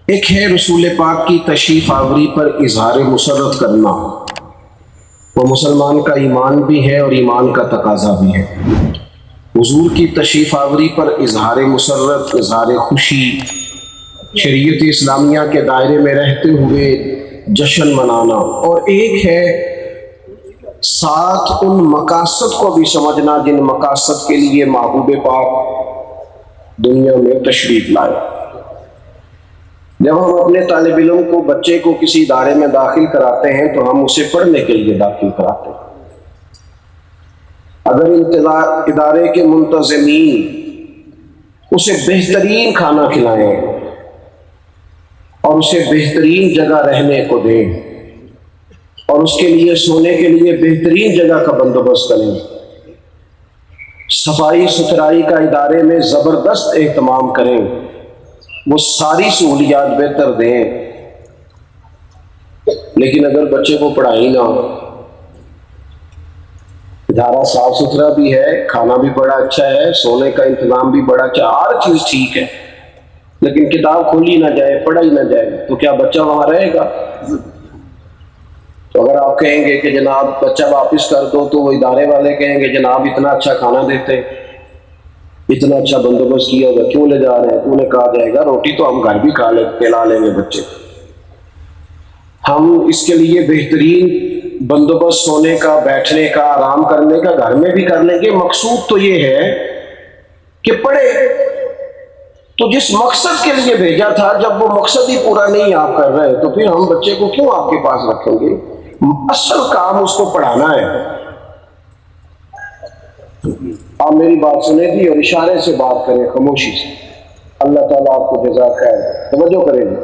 ایک ہے رسول پاک کی تشریف آوری پر اظہار مسرت کرنا، وہ مسلمان کا ایمان بھی ہے اور ایمان کا تقاضا بھی ہے۔ حضور کی تشریف آوری پر اظہار مسرت، اظہار خوشی، شریعت اسلامیہ کے دائرے میں رہتے ہوئے جشن منانا، اور ایک ہے ساتھ ان مقاصد کو بھی سمجھنا جن مقاصد کے لیے محبوب پاک دنیا میں تشریف لائے۔ جب ہم اپنے طالب علم کو، بچے کو کسی ادارے میں داخل کراتے ہیں تو ہم اسے پڑھنے کے لیے داخل کراتے ہیں۔ اگر ادارے کے منتظمین اسے بہترین کھانا کھلائیں اور اسے بہترین جگہ رہنے کو دیں اور اس کے لیے سونے کے لیے بہترین جگہ کا بندوبست کریں، صفائی ستھرائی کا ادارے میں زبردست اہتمام کریں، وہ ساری سہولیات بہتر دیں، لیکن اگر بچے کو پڑھائی نہ ہو، ادارہ صاف ستھرا بھی ہے، کھانا بھی بڑا اچھا ہے، سونے کا انتظام بھی بڑا اچھا، ہر چیز ٹھیک ہے، لیکن کتاب کھولی نہ جائے، پڑھائی نہ جائے، تو کیا بچہ وہاں رہے گا؟ تو اگر آپ کہیں گے کہ جناب بچہ واپس کر دو، تو وہ ادارے والے کہیں گے جناب اتنا اچھا کھانا دیتے، اتنا اچھا بندوبست کیا ہوگا، کیوں لے جا رہے ہیں؟ تو انہیں کہا جائے گا روٹی تو ہم گھر بھی کھلا لیں گے بچے، ہم اس کے لیے بہترین بندوبست سونے کا، بیٹھنے کا، آرام کرنے کا گھر میں بھی کر لیں گے۔ مقصود تو یہ ہے کہ پڑھے، تو جس مقصد کے لیے بھیجا تھا جب وہ مقصد ہی پورا نہیں آپ کر رہے تو پھر ہم بچے کو کیوں آپ کے پاس رکھیں گے؟ اصل کام اس کو پڑھانا ہے۔ آپ میری بات سنیں گی اور اشارے سے بات کریں، خاموشی سے، اللہ تعالیٰ آپ کو جزا خیر توجہ کریں گے۔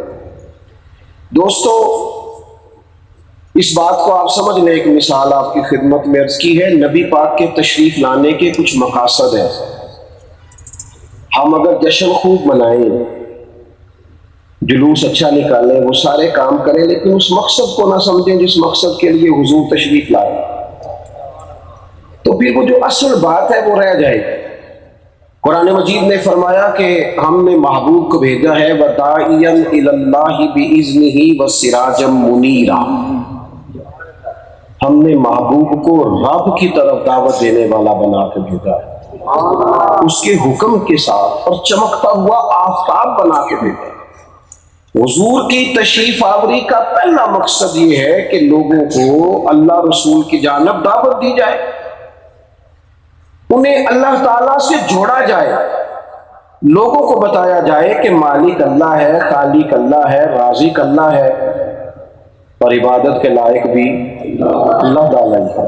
دوستو، اس بات کو آپ سمجھ لیں، ایک مثال آپ کی خدمت میں عرض کی ہے، نبی پاک کے تشریف لانے کے کچھ مقاصد ہیں۔ ہم اگر جشن خوب منائیں، جلوس اچھا نکالیں، وہ سارے کام کریں، لیکن اس مقصد کو نہ سمجھیں جس مقصد کے لیے حضور تشریف لائے، تو پھر وہ جو اصل بات ہے وہ رہ جائے گی۔ قرآن مجید نے فرمایا کہ ہم نے محبوب کو بھیجا ہے وَدَاعِيًا إِلَى اللَّهِ بِإِذْنِهِ وَسِرَاجًا مُنِيرًا، ہم نے محبوب کو رب کی طرف دعوت دینے والا بنا کے بھیجا ہے، اس کے حکم کے ساتھ، اور چمکتا ہوا آفتاب بنا کے بھیجا ہے۔ حضور کی تشریف آوری کا پہلا مقصد یہ ہے کہ لوگوں کو اللہ رسول کی جانب دعوت دی جائے، انہیں اللہ تعالیٰ سے جوڑا جائے، لوگوں کو بتایا جائے کہ مالک اللہ ہے، خالق اللہ ہے، رازق اللہ ہے، اور عبادت کے لائق بھی اللہ تعالیٰ ہے،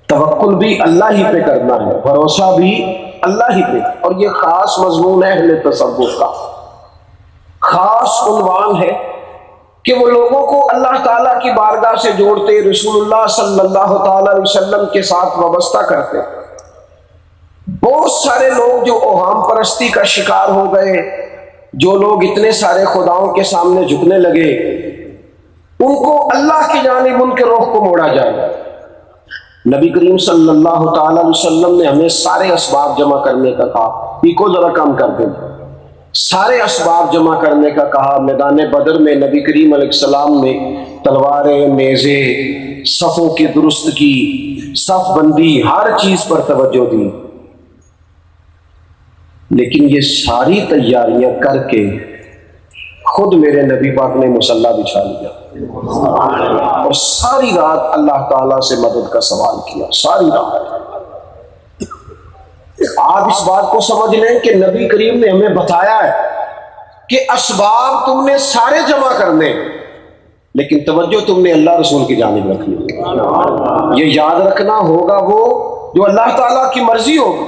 توکل بھی اللہ ہی پہ کرنا ہے، بھروسہ بھی اللہ ہی پہ۔ اور یہ خاص مضمون ہے اہل تصوف کا، خاص عنوان ہے کہ وہ لوگوں کو اللہ تعالیٰ کی بارگاہ سے جوڑتے، رسول اللہ صلی اللہ تعالیٰ علیہ وسلم کے ساتھ وابستہ کرتے۔ بہت سارے لوگ جو اوہام پرستی کا شکار ہو گئے، جو لوگ اتنے سارے خداؤں کے سامنے جھکنے لگے، ان کو اللہ کی جانب ان کے رخ کو موڑا جائے۔ نبی کریم صلی اللہ تعالی علیہ وسلم نے ہمیں سارے اسباب جمع کرنے کا کہا، پیکو ذرا کم کر دیں، سارے اسباب جمع کرنے کا کہا۔ میدان بدر میں نبی کریم علیہ السلام نے تلواریں، نیزے، صفوں کی درست کی، صف بندی، ہر چیز پر توجہ دی، لیکن یہ ساری تیاریاں کر کے خود میرے نبی پاک نے مصلی بچھا لیا اور ساری رات اللہ تعالیٰ سے مدد کا سوال کیا، ساری رات۔ آپ اس بات کو سمجھ لیں کہ نبی کریم نے ہمیں بتایا ہے کہ اسباب تم نے سارے جمع کرنے، لیکن توجہ تم نے اللہ رسول کی جانب رکھنی۔ یہ یاد رکھنا ہوگا وہ جو اللہ تعالیٰ کی مرضی ہوگی۔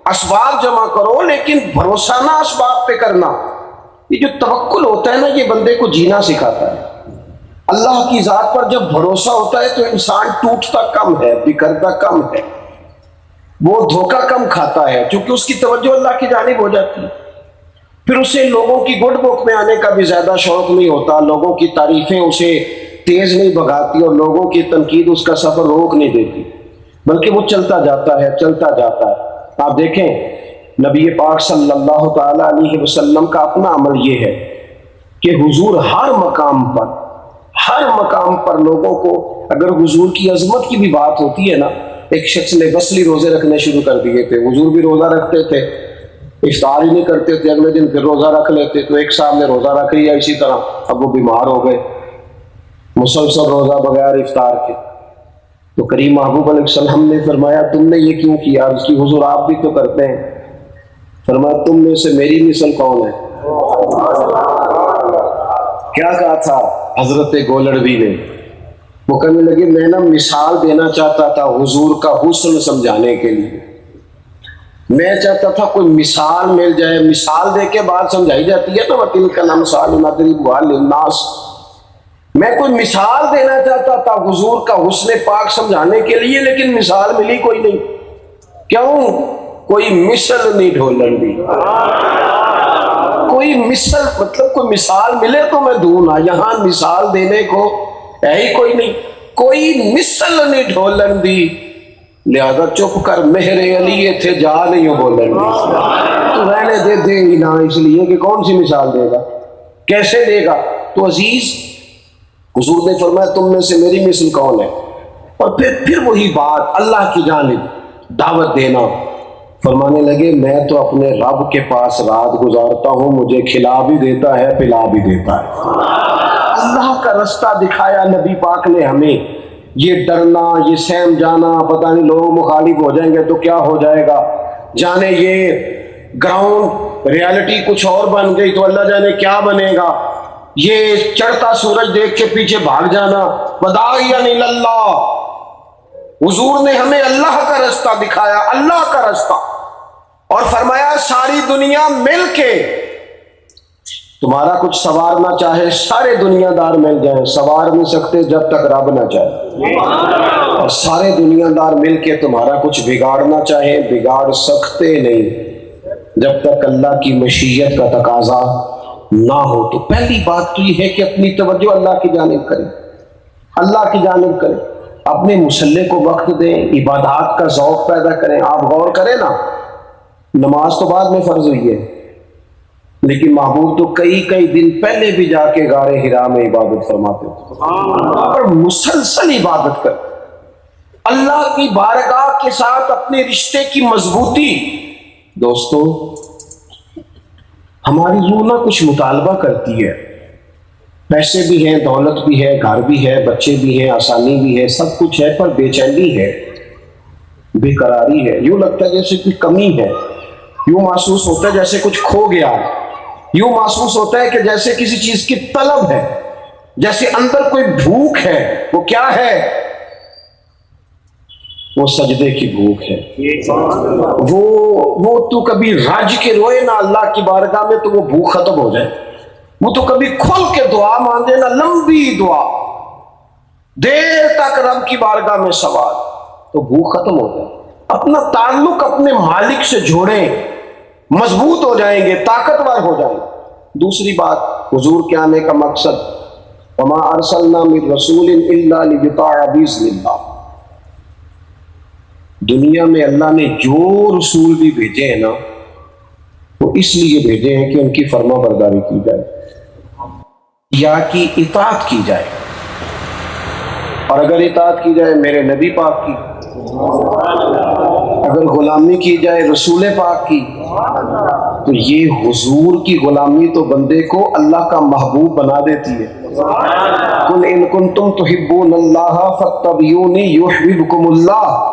اسباب جمع کرو لیکن بھروسہ نہ اسباب پہ کرنا۔ یہ جو توکل ہوتا ہے نا، یہ بندے کو جینا سکھاتا ہے۔ اللہ کی ذات پر جب بھروسہ ہوتا ہے تو انسان ٹوٹتا کم ہے، بکھرتا کم ہے، وہ دھوکہ کم کھاتا ہے، کیونکہ اس کی توجہ اللہ کی جانب ہو جاتی ہے۔ پھر اسے لوگوں کی گڈ بک میں آنے کا بھی زیادہ شوق نہیں ہوتا، لوگوں کی تعریفیں اسے تیز نہیں بھگاتی اور لوگوں کی تنقید اس کا سفر روک نہیں دیتی، بلکہ وہ چلتا جاتا ہے، چلتا جاتا ہے۔ آپ دیکھیں نبی پاک صلی اللہ تعالی علیہ وسلم کا اپنا عمل یہ ہے کہ حضور ہر مقام پر لوگوں کو، اگر حضور کی عظمت کی بھی بات ہوتی ہے نا، ایک شخص نے وصلی روزے رکھنے شروع کر دیے تھے، حضور بھی روزہ رکھتے تھے، افطار ہی نہیں کرتے تھے، اگلے دن پھر روزہ رکھ لیتے، تو ایک صاحب نے روزہ رکھ لیا اسی طرح، اب وہ بیمار ہو گئے، مسلسل روزہ بغیر افطار کے، تو کریم محبوب علیہ السلام نے فرمایا تم نے یہ کیوں کیا؟ عرض کی حضور آپ بھی تو کرتے ہیں۔ فرمایا تم میں سے میری مثل کون ہے؟ کیا کہا تھا حضرت گولڑوی نے؟ وہ کہنے لگے میں نا مثال دینا چاہتا تھا حضور کا حسن سمجھانے کے لیے، میں چاہتا تھا کوئی مثال مل جائے، مثال دے کے بات سمجھائی جاتی ہے نا، وَتِلْكَ الْأَمْثَالُ نَضْرِبُهَا لِلنَّاسِ، میں کوئی مثال دینا چاہتا تھا حضور کا حسن پاک سمجھانے کے لیے، لیکن مثال ملی کوئی نہیں۔ کیوں؟ کوئی مثل نہیں ڈھولن دی، کوئی مثل مطلب کوئی مثال ملے تو میں دوں نا، یہاں مثال دینے کو ہے ہی کوئی نہیں، کوئی مثل نہیں ڈھولن دی، لہذا چپ کر مہر علی تھے جا نہیں بولن دی، تو رہنے دے دے ہی نہ، اس لیے کہ کون سی مثال دے گا، کیسے دے گا؟ تو عزیز حضور نے فرمایا تم میں سے میری مثل کون ہے؟ اور پھر وہی بات اللہ کی جانب دعوت دینا، فرمانے لگے میں تو اپنے رب کے پاس رات گزارتا ہوں، مجھے کھلا بھی دیتا ہے پلا بھی دیتا ہے۔ اللہ کا رستہ دکھایا نبی پاک نے ہمیں، یہ ڈرنا، یہ سہم جانا، پتہ نہیں لوگ مخالف ہو جائیں گے تو کیا ہو جائے گا، جانے یہ گراؤنڈ ریالٹی کچھ اور بن گئی تو اللہ جانے کیا بنے گا، یہ چڑھتا سورج دیکھ کے پیچھے بھاگ جانا، وداعیا الی اللہ۔ حضور نے ہمیں اللہ کا رستہ دکھایا، اللہ کا رستہ، اور فرمایا ساری دنیا مل کے تمہارا کچھ سنوارنا چاہے، سارے دنیا دار مل جائیں، سنوار نہیں سکتے جب تک رب نہ چاہے، اور سارے دنیا دار مل کے تمہارا کچھ بگاڑنا چاہے، بگاڑ سکتے نہیں جب تک اللہ کی مشیت کا تقاضا نہ ہو۔ تو پہلی بات تو یہ ہے کہ اپنی توجہ اللہ کی جانب کریں، اللہ کی جانب کریں، اپنے مسلح کو وقت دیں، عبادات کا ذوق پیدا کریں۔ آپ غور کریں نا، نماز تو بعد میں فرض ہوئی ہے، لیکن محبوب تو کئی دن پہلے بھی جا کے غار حرا میں عبادت فرماتے تھے، اور مسلسل عبادت کرتے، اللہ کی بارگاہ کے ساتھ اپنے رشتے کی مضبوطی۔ دوستو ہماری روح نہ کچھ مطالبہ کرتی ہے، پیسے بھی ہیں، دولت بھی ہے، گھر بھی ہے، بچے بھی ہیں، آسانی بھی ہے، سب کچھ ہے، پر بے چینی ہے، بے قراری ہے، یوں لگتا ہے جیسے کوئی کمی ہے، یوں محسوس ہوتا ہے جیسے کچھ کھو گیا ہے، یوں محسوس ہوتا ہے کہ جیسے کسی چیز کی طلب ہے، جیسے اندر کوئی بھوک ہے۔ وہ کیا ہے؟ وہ سجدے کی بھوک ہے، وہ تو کبھی رج کے روئے نا اللہ کی بارگاہ میں تو وہ بھوک ختم ہو جائے، وہ تو کبھی کھل کے دعا مانگے نا، لمبی دعا، دیر تک رب کی بارگاہ میں سوال، تو بھوک ختم ہو جائے۔ اپنا تعلق اپنے مالک سے جوڑیں، مضبوط ہو جائیں گے، طاقتور ہو جائیں گے۔ دوسری بات، حضور کے آنے کا مقصد، وما ارسلنا من رسول الا لیطاع باذن اللہ، دنیا میں اللہ نے جو رسول بھی بھیجے ہیں نا، وہ اس لیے بھیجے ہیں کہ ان کی فرما برداری کی جائے یا کی اطاعت کی جائے، اور اگر اطاعت کی جائے میرے نبی پاک کی، اگر غلامی کی جائے رسول پاک کی، تو یہ حضور کی غلامی تو بندے کو اللہ کا محبوب بنا دیتی ہے۔ قل ان کنتم تحبون اللہ فاتبعونی یحببکم اللہ،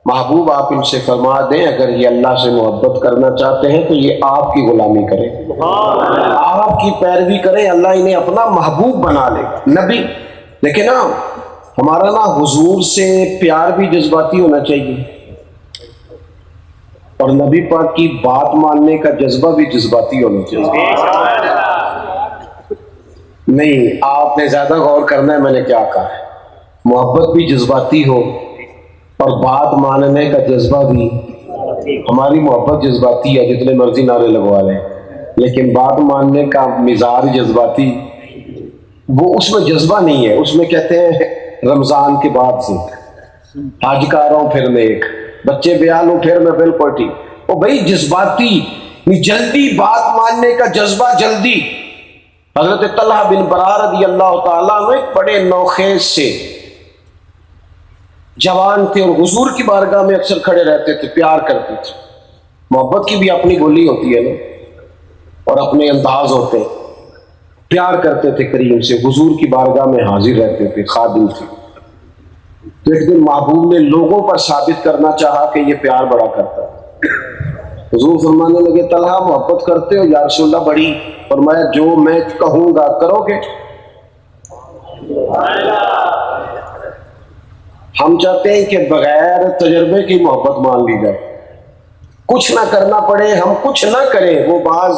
محبوب آپ ان سے فرما دیں اگر یہ اللہ سے محبت کرنا چاہتے ہیں تو یہ آپ کی غلامی کریں، آپ کی پیروی کریں، اللہ انہیں اپنا محبوب بنا لے گا۔ نبی لیکن نا ہمارا نا حضور سے پیار بھی جذباتی ہونا چاہیے، اور نبی پاک کی بات ماننے کا جذبہ بھی جذباتی ہونا چاہیے۔ نہیں، آپ نے زیادہ غور کرنا ہے میں نے کیا کہا ہے، محبت بھی جذباتی ہو اور بات ماننے کا جذبہ بھی۔ ہماری محبت جذباتی ہے، جتنے مرضی نعرے لگوا لیں، لیکن بات ماننے کا مزاج جذباتی، وہ اس میں جذبہ نہیں ہے، اس میں کہتے ہیں رمضان کے بعد سے حج کاروں پھر نیک، بچے بیان ہوں پھر میں بالکل ٹھیک۔ وہ بھائی جذباتی، جلدی بات ماننے کا جذبہ، جلدی حضرت طلحہ بن برا رضی اللہ تعالیٰ عنہ ایک بڑے نوخیز سے جوان تھے اور حضور کی بارگاہ میں اکثر کھڑے رہتے تھے، پیار کرتے تھے. محبت کی بھی اپنی بولی ہوتی ہے نا، اور اپنے انداز ہوتے ہیں. پیار کرتے تھے کریم سے، حضور کی بارگاہ میں حاضر رہتے تھے، خادم تھے. تو ایک دن محبوب نے لوگوں پر ثابت کرنا چاہا کہ یہ پیار بڑا کرتا ہے. حضور فرمانے لگے طلحہ محبت کرتے ہو؟ یا رسول اللہ بڑی. فرمایا جو میں کہوں گا کرو گے؟ ہم چاہتے ہیں کہ بغیر تجربے کی محبت مان لی جائے، کچھ نہ کرنا پڑے، ہم کچھ نہ کریں. وہ بعض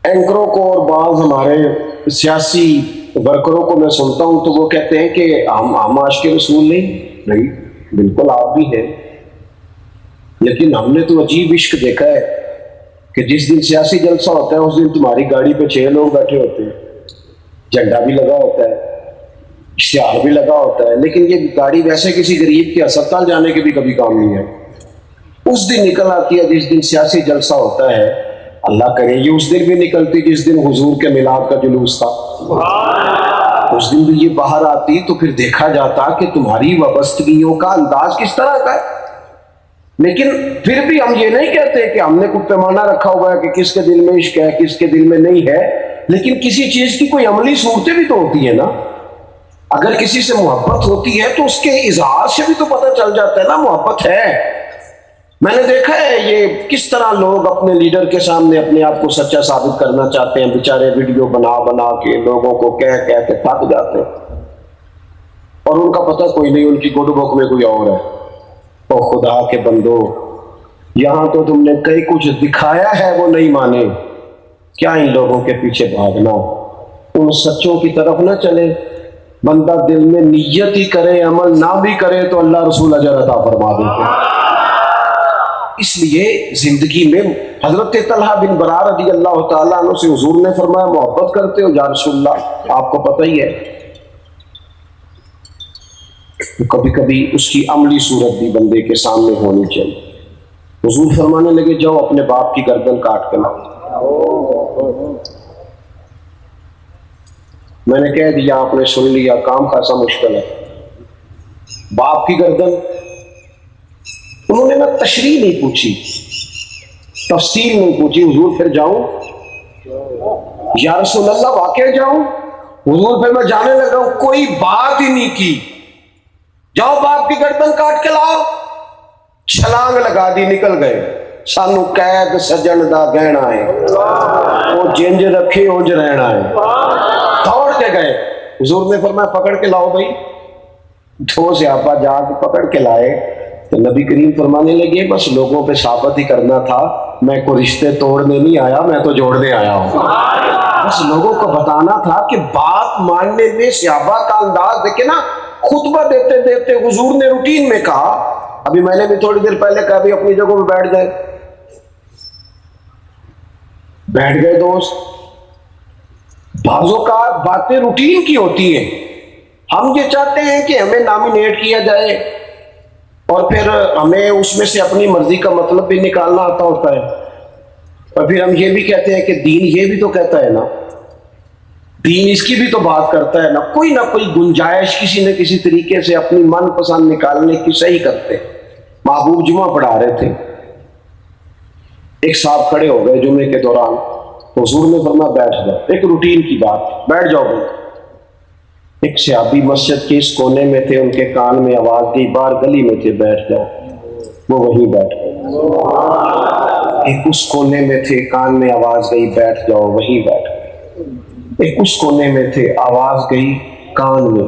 اینکروں کو اور بعض ہمارے سیاسی ورکروں کو میں سنتا ہوں تو وہ کہتے ہیں کہ ہم عاشق رسول نہیں. بالکل آپ بھی ہیں، لیکن ہم نے تو عجیب عشق دیکھا ہے کہ جس دن سیاسی جلسہ ہوتا ہے اس دن تمہاری گاڑی پہ 6 لوگ بیٹھے ہوتے ہیں، جھنڈا بھی لگا ہوتا ہے، اشتہار بھی لگا ہوتا ہے، لیکن یہ گاڑی ویسے کسی غریب کے ہسپتال جانے کے بھی کبھی کام نہیں ہے. اس دن نکل آتی ہے جس دن سیاسی جلسہ ہوتا ہے. اللہ کرے یہ اس دن بھی نکلتی جس دن حضور کے میلاد کا جلوس تھا. اس دن بھی یہ باہر آتی تو پھر دیکھا جاتا کہ تمہاری وابستگیوں کا انداز کس طرح کا ہے. لیکن پھر بھی ہم یہ نہیں کہتے کہ ہم نے کوئی پیمانہ رکھا ہوا ہے کہ کس کے دل میں عشق ہے کس کے دل میں نہیں ہے، لیکن کسی چیز کی کوئی عملی صورتیں بھی تو ہوتی ہیں نا. اگر کسی سے محبت ہوتی ہے تو اس کے اظہار سے بھی تو پتہ چل جاتا ہے نا محبت ہے. میں نے دیکھا ہے یہ کس طرح لوگ اپنے لیڈر کے سامنے اپنے آپ کو سچا ثابت کرنا چاہتے ہیں، بیچارے ویڈیو بنا کے لوگوں کو کہہ کے تھک جاتے ہیں، اور ان کا پتہ کوئی نہیں، ان کی گڈ بک میں کوئی اور ہے. او خدا کے بندو، یہاں تو تم نے کئی کچھ دکھایا ہے وہ نہیں مانے. کیا ان لوگوں کے پیچھے بھاگنا، ان سچوں کی طرف نہ چلے. بندہ دل میں نیت ہی کرے عمل نہ بھی کرے تو اللہ رسول اجر عطا فرما دیتے ہیں. اس لیے زندگی میں حضرت طلحہ بن برا رضی اللہ تعالیٰ عنہ سے حضور نے فرمایا محبت کرتے ہو؟ یا رسول اللہ آپ کو پتہ ہی ہے. کبھی کبھی اس کی عملی صورت بھی بندے کے سامنے ہونی چاہیے. حضور فرمانے لگے جاؤ اپنے باپ کی گردن کاٹ کے لاؤ. میں نے کہہ دیا، آپ نے سن لیا، کام خاصا مشکل ہے. باپ کی گردن، انہوں نے نہ تشریح نہیں پوچھی، تفصیل نہیں پوچھی. حضور پھر جاؤں؟ یا رسول اللہ واقع جاؤں؟ حضور پھر میں جانے لگا ہوں، کوئی بات ہی نہیں کی. جاؤ باپ کی گردن کاٹ کے لاؤ. چھلانگ لگا دی، نکل گئے. سانو قید سجن دا گہنا ہے، وہ جنج رکھے اونج رہنا ہے. دوڑ کے گئے. حضور نے فرمایا پکڑ کے لاؤ بھائی. دو صحابہ جا کے پکڑ کے لائے تو نبی کریم فرمانے لگے بس لوگوں پہ ثابت ہی کرنا تھا، میں کوئی رشتے توڑنے نہیں آیا، میں تو جوڑنے آیا ہوں. بس لوگوں کو بتانا تھا کہ بات ماننے میں صحابہ کا انداز دیکھے نا. خطبہ دیتے دیتے حضور نے روٹین میں کہا، ابھی میں نے بھی تھوڑی دیر پہلے کہا بھی اپنی جگہ پہ بیٹھ گئے دوست. بعضوں کا باتیں روٹین کی ہوتی ہیں. ہم یہ چاہتے ہیں کہ ہمیں نامینیٹ کیا جائے اور پھر ہمیں اس میں سے اپنی مرضی کا مطلب بھی نکالنا آتا ہوتا ہے، اور پھر ہم یہ بھی کہتے ہیں کہ دین یہ بھی تو کہتا ہے نا، دین اس کی بھی تو بات کرتا ہے نا کوئی گنجائش کسی نہ کسی طریقے سے اپنی من پسند نکالنے کی صحیح کرتے. محبوب جمعہ پڑھا رہے تھے، ایک صاحب کھڑے ہو گئے جمعے کے دوران. حضور نے فرمایا بیٹھ جاؤ، ایک روٹین کی بات، بیٹھ جاؤ بھائی. ایک صحابی مسجد کے اس کونے میں تھے، ان کے کان میں آواز گئی، باہر گلی میں تھے، بیٹھ جاؤ. وہ وہیں بیٹھ گئے. ایک اس کونے میں تھے، کان میں آواز گئی، بیٹھ جاؤ، وہیں بیٹھ گئے. ایک اس کونے میں تھے، آواز گئی کان میں،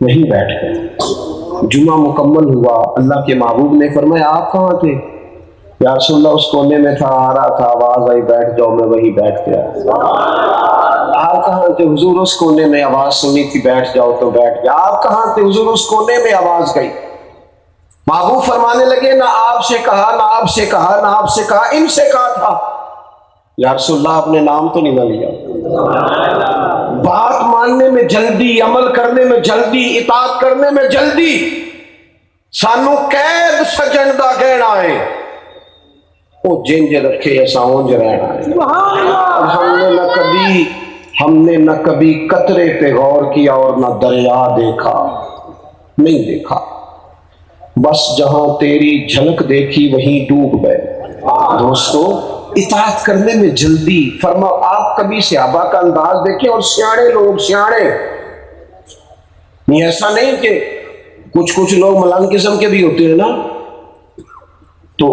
وہیں بیٹھ گئے. جمعہ مکمل ہوا. اللہ کے محبوب نے فرمایا آپ کہاں تھے؟ یا رسول اللہ اس کونے میں تھا، آ رہا تھا، آواز آئی بیٹھ جاؤ، میں وہیں بیٹھ گیا. آپ کہاں تھے؟ حضور اس کونے میں آواز سنی تھی بیٹھ جاؤ تو بیٹھ گیا. آپ کہاں تھے؟ حضور اس کونے میں آواز گئی. محبوب فرمانے لگے نہ آپ سے کہا، نہ آپ سے کہا، نہ آپ سے کہا، ان سے کہا تھا. یا رسول اللہ آپ نے نام تو نہیں نہ لیا. بات ماننے میں جلدی، عمل کرنے میں جلدی، اطاعت کرنے میں جلدی. سانو قید سجن دا گہنا ہے، وہ جنج رکھے ایسا اونج رہنا ہے. اور ہم نے نہ کبھی ہم نے نہ کبھی قطرے پہ غور کیا اور نہ دریا دیکھا، نہیں دیکھا، بس جہاں تیری جھلک دیکھی وہیں ڈوب گئے۔ دوستو اطاعت کرنے میں جلدی، فرما آپ کبھی صحابہ کا انداز دیکھیں، اور سیاڑے لوگ سیاڑے، ایسا نہیں کہ کچھ لوگ ملنگ قسم کے بھی ہوتے ہیں نا، تو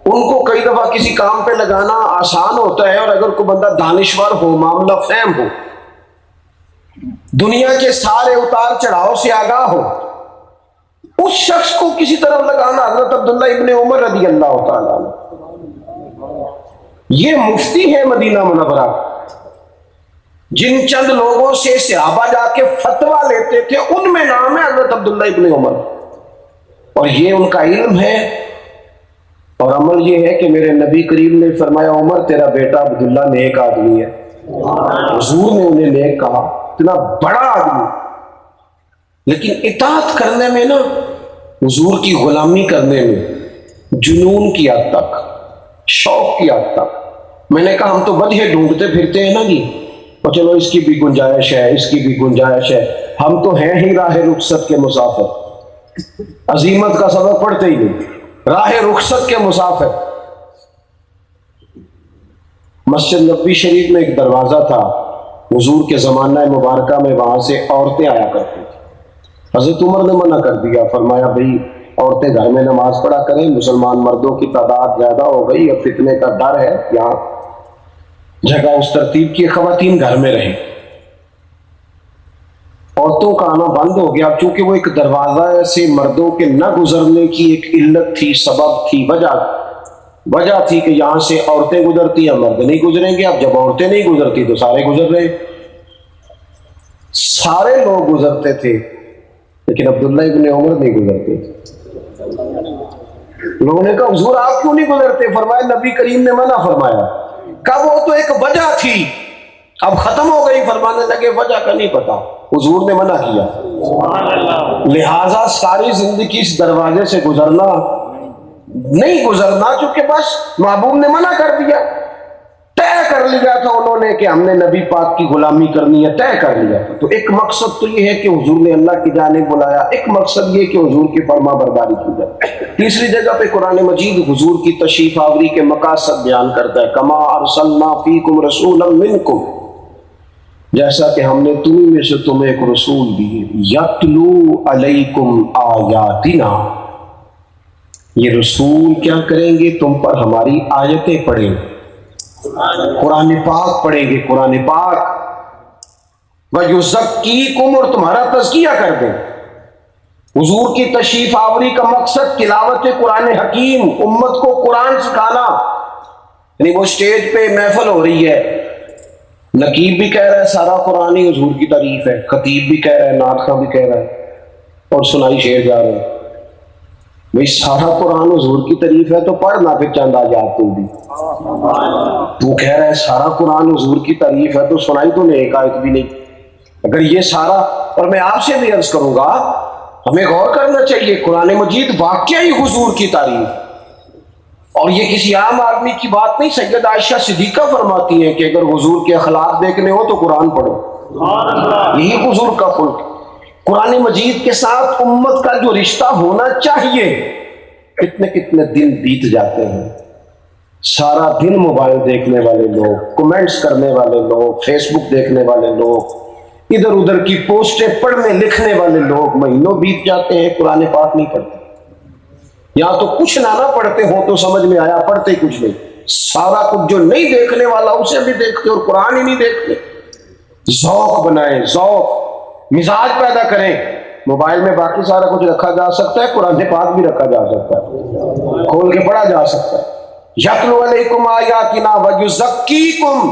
ان کو کئی دفعہ کسی کام پہ لگانا آسان ہوتا ہے، اور اگر کوئی بندہ دانشور ہو، معاملہ فہم ہو، دنیا کے سارے اتار چڑھاؤ سے آگاہ ہو، اس شخص کو کسی طرف لگانا، حضرت عبداللہ ابن عمر رضی اللہ تعالیٰ عنہ یہ مفتی ہے مدینہ منورہ، جن چند لوگوں سے صحابہ جا کے فتویٰ لیتے تھے ان میں نام ہے حضرت عبداللہ ابن عمر، اور یہ ان کا علم ہے اور عمل یہ ہے کہ میرے نبی کریم نے فرمایا عمر تیرا بیٹا عبداللہ نیک آدمی ہے، حضور نے انہیں نیک کہا، اتنا بڑا آدمی، لیکن اطاعت کرنے میں نا، حضور کی غلامی کرنے میں جنون کی حد تک، شوق کی حد تک، میں نے کہا ہم تو وجہ ڈھونڈتے پھرتے ہیں نا جی، اور چلو اس کی بھی گنجائش ہے، اس کی بھی گنجائش ہے، ہم تو ہیں ہی راہ رخصت کے مسافر، عزیمت کا سبق پڑھتے ہی نہیں، راہ رخصت کے مسافر۔ مسجد نبوی شریف میں ایک دروازہ تھا، حضور کے زمانہ مبارکہ میں وہاں سے عورتیں آیا کرتی تھیں، حضرت عمر نے منع کر دیا، فرمایا بھئی عورتیں گھر میں نماز پڑھا کریں، مسلمان مردوں کی تعداد زیادہ ہو گئی اور فتنے کا ڈر ہے، یہاں جگہ اس ترتیب کی، خواتین گھر میں رہیں، عورتوں کا آنا بند ہو گیا، چونکہ وہ ایک دروازہ سے مردوں کے نہ گزرنے کی ایک علت تھی، سبب تھی، وجہ تھی کہ یہاں سے عورتیں گزرتی ہیں، مرد نہیں گزریں گے، اب جب عورتیں نہیں گزرتی تو سارے گزر رہے، سارے لوگ گزرتے تھے لیکن عبداللہ ابن عمر نہیں گزرتے۔ لوگوں نے کہا حضور آپ کیوں نہیں گزرتے؟ فرمایا نبی کریم نے منع فرمایا، کہا وہ تو ایک وجہ تھی اب ختم ہو گئی، فرمانے لگے وجہ کا نہیں پتا، حضور نے منع کیا، لہذا ساری زندگی اس دروازے سے گزرنا نہیں گزرنا، چونکہ بس محبوب نے منع کر دیا، طے کر لیا تھا انہوں نے کہ ہم نے نبی پاک کی غلامی کرنی ہے، طے کر لیا تھا۔ تو ایک مقصد تو یہ ہے کہ حضور نے اللہ کی جانب بلایا، ایک مقصد یہ کہ حضور کی فرما برداری کی جائے۔ تیسری جگہ پہ قرآن مجید حضور کی تشریف آوری کے مقاصد بیان کرتا ہے، کما ارسلنا فیکم رسولا منکم، جیسا کہ ہم نے تمہیں میں سے تمہیں ایک رسول دیے، یتلو علیکم آیاتنا، یہ رسول کیا کریں گے؟ تم پر ہماری آیتیں پڑھیں، قرآن پاک پڑھیں گے، قرآن پاک، وَيُزَكِّيكُمْ، اور تمہارا تزکیہ کر دیں۔ حضور کی تشریف آوری کا مقصد تلاوت قرآن حکیم، امت کو قرآن سکھانا، یعنی وہ سٹیج پہ محفل ہو رہی ہے، نقیب بھی کہہ رہا ہے سارا قرآن ہی حضور کی تعریف ہے، خطیب بھی کہہ رہا ہے، نعت خواں بھی کہہ رہا ہے، اور سنائی شعر جا رہے ہیں، بھئی سارا قرآن حضور کی تعریف ہے تو پڑھنا پھر چند آیات تو بھی، تو کہہ رہا ہے سارا قرآن حضور کی تعریف ہے تو سنائی تو نے ایک آیت بھی نہیں۔ اگر یہ سارا، اور میں آپ سے بھی عرض کروں گا ہمیں غور کرنا چاہیے، قرآن مجید واقعی حضور کی تعریف، اور یہ کسی عام آدمی کی بات نہیں، سید عائشہ صدیقہ فرماتی ہیں کہ اگر حضور کے اخلاق دیکھنے ہو تو قرآن پڑھو، یہی حضور کا خلق۔ قرآن مجید کے ساتھ امت کا جو رشتہ ہونا چاہیے، کتنے دن بیت جاتے ہیں، سارا دن موبائل دیکھنے والے لوگ، کمنٹس کرنے والے لوگ، فیس بک دیکھنے والے لوگ، ادھر ادھر کی پوسٹیں پڑھنے لکھنے والے لوگ، مہینوں بیت جاتے ہیں، قرآن پاک نہیں پڑھتے، یا تو کچھ نہ پڑھتے ہو تو سمجھ میں آیا، پڑھتے کچھ نہیں، سارا کچھ جو نہیں دیکھنے والا اسے بھی دیکھتے اور قرآن ہی نہیں دیکھتے۔ ذوق بنائیں، ذوق، مزاج پیدا کریں، موبائل میں باقی سارا کچھ رکھا جا سکتا ہے، قرآن پاک بھی رکھا جا سکتا ہے، کھول کے پڑھا جا سکتا ہے۔ یتلو علیکم آیاتنا ویزکیکم،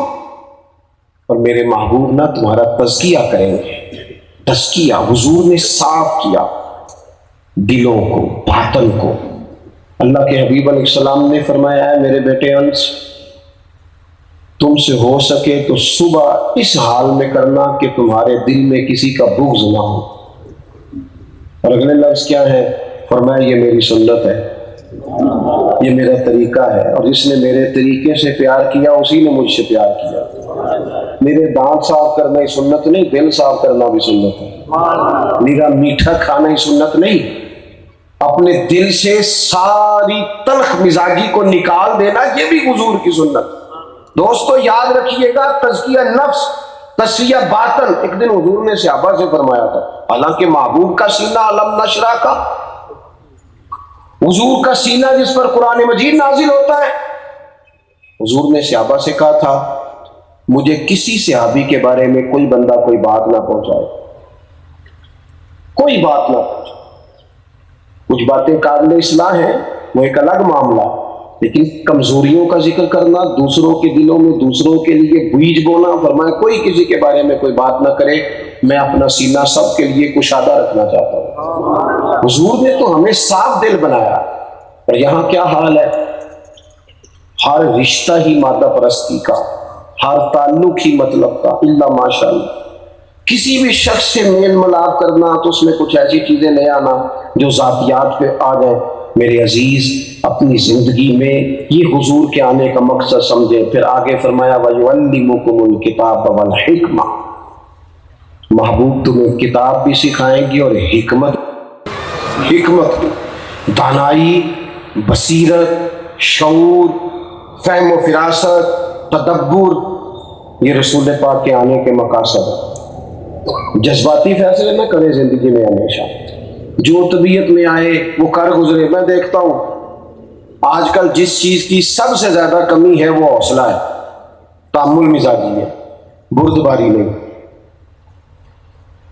اور میرے محبوب نہ تمہارا تزکیہ کریں گے، تزکیہ حضور نے صاف کیا دلوں کو، باطن کو۔ اللہ کے حبیب علیہ السلام نے فرمایا ہے میرے بیٹے انس، تم سے ہو سکے تو صبح اس حال میں کرنا کہ تمہارے دل میں کسی کا بغض نہ ہو، اور اگلے لفظ کیا ہے؟ فرمایا یہ میری سنت ہے، یہ میرا طریقہ ہے، اور جس نے میرے طریقے سے پیار کیا اسی نے مجھ سے پیار کیا۔ میرے دانت صاف کرنا ہی سنت نہیں، دل صاف کرنا بھی سنت ہے۔ میرا میٹھا کھانا ہی سنت نہیں، اپنے دل سے ساری تلخ مزاجی کو نکال دینا یہ بھی حضور کی سنت۔ دوستو یاد رکھیے گا، تزکیہ نفس، تصفیہ باطن، ایک دن حضور نے صحابہ سے فرمایا تھا، حالانکہ محبوب کا سینہ علم نشرہ کا، حضور کا سینہ جس پر قرآن مجید نازل ہوتا ہے، حضور نے صحابہ سے کہا تھا مجھے کسی صحابی کے بارے میں کوئی بندہ کوئی بات نہ پہنچائے، کوئی بات نہ پہنچائے۔ کچھ باتیں قابل اصلاح ہیں، وہ ایک الگ معاملہ، لیکن کمزوریوں کا ذکر کرنا، دوسروں کے دلوں میں دوسروں کے لیے بیج بونا، فرمایا کوئی کسی کے بارے میں کوئی بات نہ کرے، میں اپنا سینہ سب کے لیے کشادہ رکھنا چاہتا ہوں۔ حضور نے تو ہمیں صاف دل بنایا، اور یہاں کیا حال ہے، ہر رشتہ ہی مادہ پرستی کا، ہر تعلق ہی مطلب کا، الا ماشاء اللہ۔ کسی بھی شخص سے میل ملاپ کرنا تو اس میں کچھ ایسی چیزیں لے آنا جو ذاتیات پہ آ جائیں۔ میرے عزیز، اپنی زندگی میں یہ حضور کے آنے کا مقصد سمجھے۔ پھر آگے فرمایا وَيُعَلِّمُكُمُ الْكِتَابَ وَالْحِكْمَةَ، محبوب تمہیں کتاب بھی سکھائیں گی اور حکمت، دانائی، بصیرت، شعور، فہم و فراست، تدبر، یہ رسول پاک کے آنے کے مقاصد ہیں۔ جذباتی فیصلے نہ کرے زندگی میں، ہمیشہ جو طبیعت میں آئے وہ کر گزرے۔ میں دیکھتا ہوں آج کل جس چیز کی سب سے زیادہ کمی ہے وہ حوصلہ ہے، تحمل مزاجی ہے، بردباری نہیں،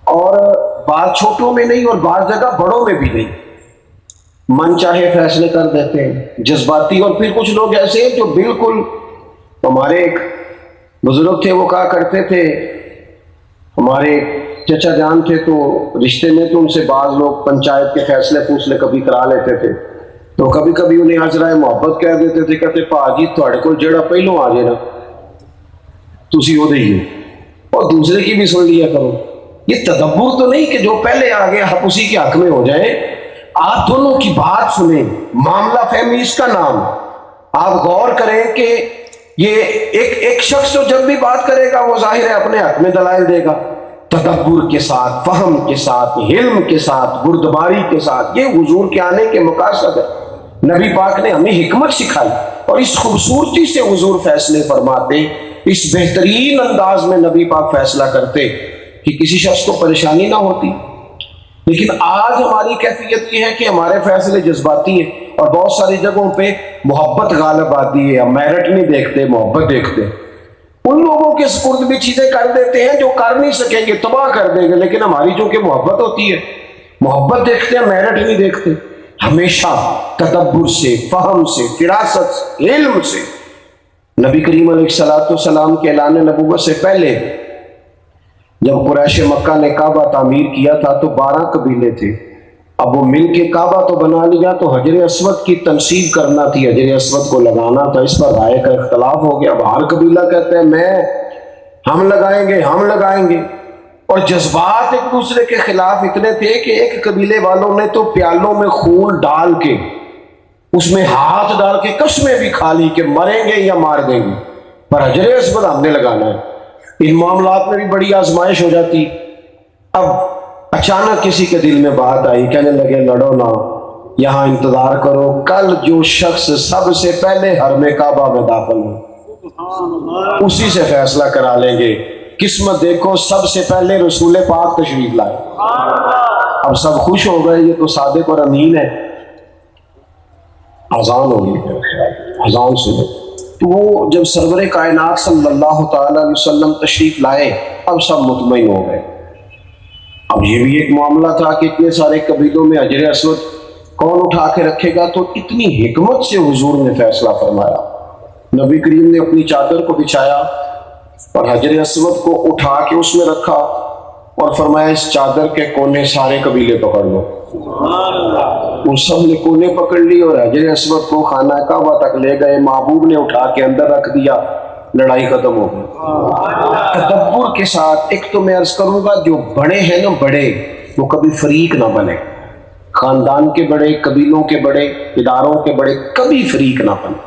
اور بات چھوٹوں میں نہیں اور بعض جگہ بڑوں میں بھی نہیں، من چاہے فیصلے کر دیتے ہیں جذباتی۔ اور پھر کچھ لوگ ایسے ہیں جو بالکل، ہمارے ایک بزرگ تھے وہ کہا کرتے تھے، ہمارے چچا جان تھے تو رشتے میں تو ان سے بعض لوگ پنچایت کے فیصلے فوصلے کبھی کرا لیتے تھے، تو کبھی کبھی انہیں عذرائے محبت کہہ دیتے تھے، کہتے پا جی تھوڑے کو جڑا پہلو آ جائے نا تسی وہ دئیے، اور دوسرے کی بھی سن لیا کرو۔ یہ تدبر تو نہیں کہ جو پہلے آ گیا آپ اسی کے حق میں ہو جائیں، آپ دونوں کی بات سنیں، معاملہ فہمی اس کا نام۔ آپ غور کریں کہ یہ ایک شخص جو جب بھی بات کرے گا وہ ظاہر ہے اپنے حق میں دلائل دے گا، تدبر کے ساتھ، فہم کے ساتھ، علم کے ساتھ، بردباری کے ساتھ۔ یہ حضور کے آنے کے مقاصد ہے۔ نبی پاک نے ہمیں حکمت سکھائی، اور اس خوبصورتی سے حضور فیصلے فرماتے، اس بہترین انداز میں نبی پاک فیصلہ کرتے کہ کسی شخص کو پریشانی نہ ہوتی۔ لیکن آج ہماری کیفیت یہ ہے کہ ہمارے فیصلے جذباتی ہیں، اور بہت ساری جگہوں پہ محبت غالب آتی ہے، ہم میرٹ نہیں دیکھتے، محبت دیکھتے۔ ان لوگوں کے سپرد بھی چیزیں کر دیتے ہیں جو کر نہیں سکیں گے، تباہ کر دیں گے، لیکن ہماری چونکہ محبت ہوتی ہے، محبت دیکھتے ہیں، میرٹ نہیں دیکھتے۔ ہمیشہ تدبر سے، فہم سے، فراست سے، علم سے۔ نبی کریم علیہ السلام کے اعلان نبوت سے پہلے جب قریش مکہ نے کعبہ تعمیر کیا تھا تو 12 قبیلے تھے، اب وہ مل کے کعبہ تو بنا لیا، تو حجر اسود کی تنصیب کرنا تھی، حجر اسود کو لگانا تھا، اس پر رائے کا اختلاف ہو گیا۔ اب ہر قبیلہ کہتے ہیں ہم لگائیں گے، اور جذبات ایک دوسرے کے خلاف اتنے تھے کہ ایک قبیلے والوں نے تو پیالوں میں خون ڈال کے، اس میں ہاتھ ڈال کے قسمیں بھی کھا لی کہ مریں گے یا مار دیں گے، پر حجر اسود ہم نے لگانا ہے۔ ان معاملات میں بھی بڑی آزمائش ہو جاتی۔ اب اچانک کسی کے دل میں بات آئی، کہنے لگے لڑو نہ، یہاں انتظار کرو، کل جو شخص سب سے پہلے حرم کعبہ میں داخل ہو اسی سے فیصلہ کرا لیں گے۔ قسمت دیکھو، سب سے پہلے رسول پاک تشریف لائے۔ اب سب خوش ہو گئے، یہ تو صادق اور امین ہے۔ اذان ہوگی، اذان سنو۔ تو وہ جب سرور کائنات صلی اللہ تعالی علیہ وسلم تشریف لائے، اب سب مطمئن ہو گئے۔ اب یہ بھی ایک معاملہ تھا کہ اتنے سارے قبیلوں میں حجر اسود کون اٹھا کے رکھے گا، تو اتنی حکمت سے حضور نے فیصلہ فرمایا۔ نبی کریم نے اپنی چادر کو بچھایا اور حجر اسود کو اٹھا کے اس میں رکھا، اور فرمایا اس چادر کے کونے سارے قبیلے پکڑ لو۔ وہ سب نے کونے پکڑ لی اور حجر اسود کو خانہ کعبہ تک لے گئے، محبوب نے اٹھا کے اندر رکھ دیا، لڑائی ختم ہو گئی۔ تدبر کے ساتھ۔ ایک تو میں عرض کروں گا، جو بڑے ہیں نا، بڑے، وہ کبھی فریق نہ بنے، خاندان کے بڑے، قبیلوں کے بڑے، اداروں کے بڑے، کبھی فریق نہ بنے۔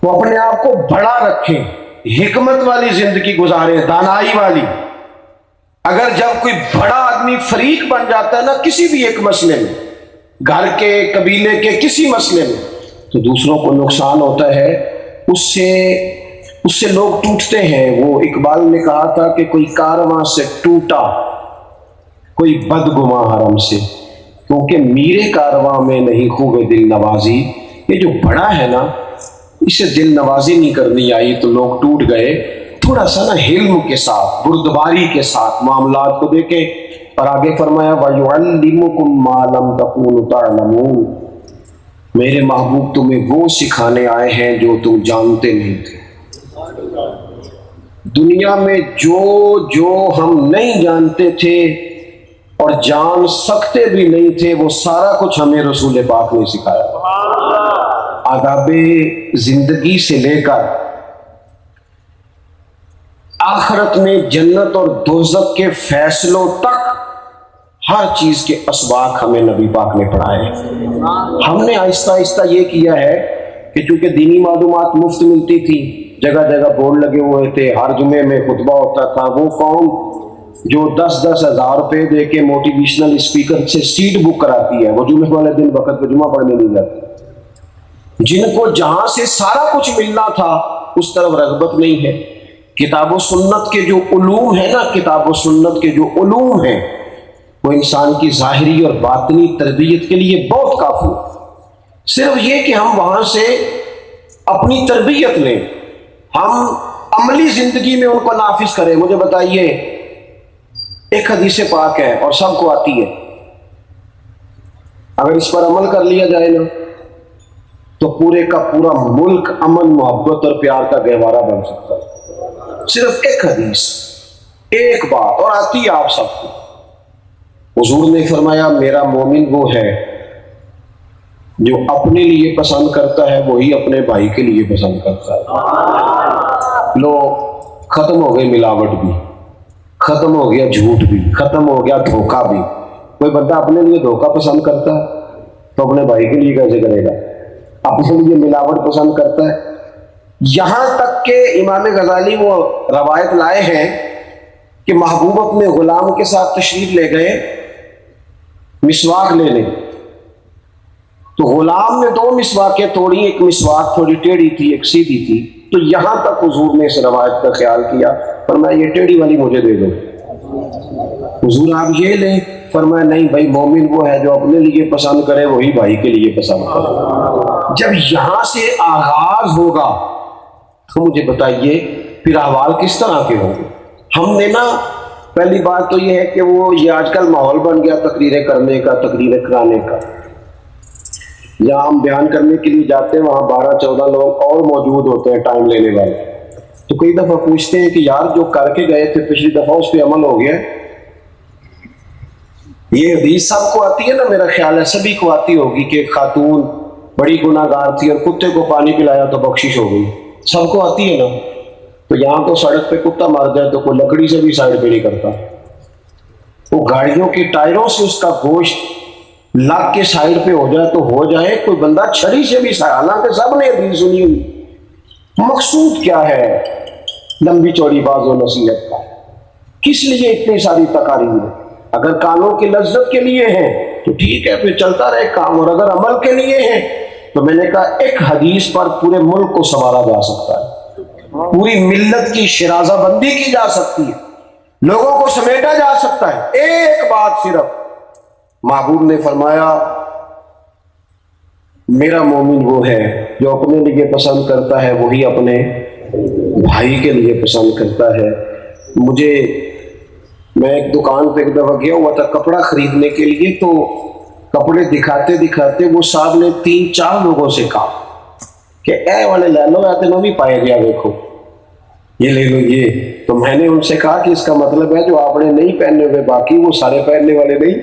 وہ اپنے آپ کو بڑا رکھیں، حکمت والی زندگی گزارے، دانائی والی۔ اگر جب کوئی بڑا آدمی فریق بن جاتا ہے نا کسی بھی ایک مسئلے میں، گھر کے، قبیلے کے کسی مسئلے میں، تو دوسروں کو نقصان ہوتا ہے، اس سے لوگ ٹوٹتے ہیں۔ وہ اقبال نے کہا تھا کہ کوئی کارواں سے ٹوٹا، کوئی بدگماں حرم سے، کیونکہ میرے کارواں میں نہیں خوب دل نوازی۔ یہ جو بڑا ہے نا اسے دل نوازی نہیں کرنی آئی تو لوگ ٹوٹ گئے۔ تھوڑا سا نا حلم کے ساتھ، بردباری کے ساتھ معاملات کو دیکھیں۔ اور آگے فرمایا وَيُعَلِّمُكُم مَّا لَمْ تَكُونُوا تَعْلَمُونَ، میرے محبوب تمہیں وہ سکھانے آئے ہیں جو تم جانتے نہیں تھے۔ دنیا میں جو ہم نہیں جانتے تھے اور جان سکتے بھی نہیں تھے، وہ سارا کچھ ہمیں رسول پاک نے سکھایا۔ آداب زندگی سے لے کر آخرت میں جنت اور دوزخ کے فیصلوں تک ہر چیز کے اسباق ہمیں نبی پاک نے پڑھائے ہیں۔ ہم نے آہستہ آہستہ یہ کیا ہے کہ چونکہ دینی معلومات مفت ملتی تھی، جگہ جگہ بورڈ لگے ہوئے تھے، ہر جمعے میں خطبہ ہوتا تھا، وہ قوم جو 10-10 ہزار روپے دے کے موٹیویشنل اسپیکر سے سیٹ بک کراتی ہے، وہ جمعے والے دن وقت پہ جمعہ پڑھنے نہیں جاتی۔ جن کو جہاں سے سارا کچھ ملنا تھا اس طرف رغبت نہیں ہے۔ کتاب و سنت کے جو علوم ہیں نا، کتاب و سنت کے جو علوم ہیں وہ انسان کی ظاہری اور باطنی تربیت کے لیے بہت کافی ہے۔ صرف یہ کہ ہم وہاں سے اپنی تربیت لیں، ہم عملی زندگی میں ان کو نافذ کریں۔ مجھے بتائیے، ایک حدیث پاک ہے اور سب کو آتی ہے، اگر اس پر عمل کر لیا جائے نا تو پورے کا پورا ملک امن، محبت اور پیار کا گہوارہ بن سکتا ہے۔ صرف ایک حدیث، ایک بات، اور آتی ہے آپ سب کو۔ حضور نے فرمایا میرا مومن وہ ہے جو اپنے لیے پسند کرتا ہے وہی اپنے بھائی کے لیے پسند کرتا ہے۔ لو، ختم ہو گئی ملاوٹ بھی، ختم ہو گیا جھوٹ بھی، ختم ہو گیا دھوکہ بھی۔ کوئی بندہ اپنے لیے دھوکہ پسند کرتا ہے تو اپنے بھائی کے لیے کیسے کرے گا؟ اپنے لیے ملاوٹ پسند کرتا ہے۔ یہاں تک کہ امام غزالی وہ روایت لائے ہیں کہ محبوب اپنے غلام کے ساتھ تشریف لے گئے مسواک لینے، تو غلام نے 2 مسواکیں توڑی، ایک مسواک تھوڑی ٹیڑھی تھی ایک سیدھی تھی، تو یہاں تک حضور نے اس روایت کا خیال کیا، فرمایا یہ ٹیڑھی والی مجھے دے دو۔ حضور آپ یہ لیں؟ فرمایا نہیں بھائی، مومن وہ ہے جو اپنے لیے پسند کرے وہی بھائی کے لیے پسند کرے۔ جب یہاں سے آغاز ہوگا تو مجھے بتائیے پھر احوال کس طرح کے ہوں گے؟ ہم نے نا، پہلی بات تو یہ ہے کہ وہ یہ آج کل ماحول بن گیا تقریریں کرنے کا، تقریریں کرانے کا۔ جہاں ہم بیان کرنے کے لیے جاتے ہیں وہاں 12-14 لوگ اور موجود ہوتے ہیں ٹائم لینے والے، تو کئی دفعہ پوچھتے ہیں کہ یار جو کر کے گئے تھے پچھلی دفعہ اس پہ عمل ہو گیا؟ یہ حدیث سب کو آتی ہے نا، میرا خیال ہے سبھی کو آتی ہوگی کہ ایک خاتون بڑی گناہ گار تھی اور کتے کو پانی پلایا تو بخشش ہو گئی، سب کو آتی ہے نا۔ تو یہاں تو سڑک پہ کتا مر جائے تو کوئی لکڑی سے بھی سائڈ پہ نہیں کرتا، وہ گاڑیوں کے ٹائروں سے اس کا گوشت لگ کے سائڈ پہ ہو جائے تو ہو جائے، کوئی بندہ چھری سے بھی سائڈ، حالانکہ سب نے حدیث سنی ہوئی۔ مقصود کیا ہے لمبی چوڑی باز و نصیحت کا؟ کس لیے اتنی ساری تقاریر ہے؟ اگر کانوں کی لذت کے لیے ہیں تو ٹھیک ہے، پھر چلتا رہے کام، اور اگر عمل کے لیے ہیں تو میں نے کہا ایک حدیث پر پورے ملک کو سنوارا جا سکتا ہے، پوری ملت کی شرازہ بندی کی جا سکتی ہے، لوگوں کو سمیٹا جا سکتا ہے۔ ایک بات صرف، محبوب نے فرمایا میرا مومن وہ ہے جو اپنے لیے پسند کرتا ہے وہی اپنے بھائی کے لیے پسند کرتا ہے۔ میں ایک دکان پہ ایک دفعہ گیا ہوا تھا کپڑا خریدنے کے لیے، تو کپڑے دکھاتے دکھاتے وہ صاحب نے 3-4 لوگوں سے کہا کہ اے والے لے لو، یا تو بھی پائے گیا، دیکھو یہ لے لو یہ۔ تو میں نے ان سے کہا کہ اس کا مطلب ہے جو آپ نے نہیں پہنے ہوئے باقی وہ سارے پہننے والے نہیں،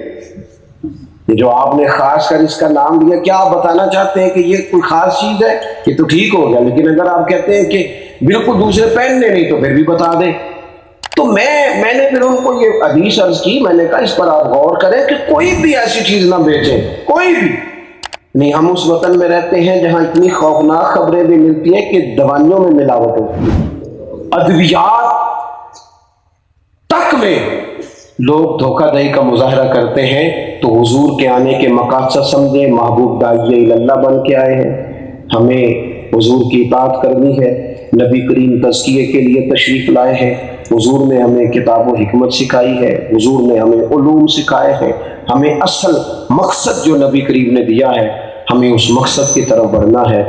یہ جو آپ نے خاص کر اس کا نام لیا، کیا آپ بتانا چاہتے ہیں کہ یہ کوئی خاص چیز ہے؟ یہ تو ٹھیک ہو گیا، لیکن اگر آپ کہتے ہیں کہ بالکل دوسرے پہننے نہیں تو پھر بھی بتا دیں۔ تو میں نے پھر ان کو یہ حدیث عرض کی، میں نے کہا اس پر آپ غور کریں کہ کوئی بھی ایسی چیز نہ بیچیں، کوئی بھی نہیں۔ ہم اس وطن میں رہتے ہیں جہاں اتنی خوفناک خبریں بھی ملتی ہیں کہ دوائیوں میں ملاوٹ ہوتی ہے، ادویات تک میں لوگ دھوکہ دہی کا مظاہرہ کرتے ہیں تو حضور کے آنے کے مقاصد سمجھے، محبوب داعیہ اللہ بن کے آئے ہیں، ہمیں حضور کی اطاعت کرنی ہے، نبی کریم تزکیے کے لیے تشریف لائے ہیں، حضور نے ہمیں کتاب و حکمت سکھائی ہے، حضور نے ہمیں علوم سکھائے ہیں، ہمیں اصل مقصد جو نبی کریم نے دیا ہے ہمیں اس مقصد کی طرف بڑھنا ہے۔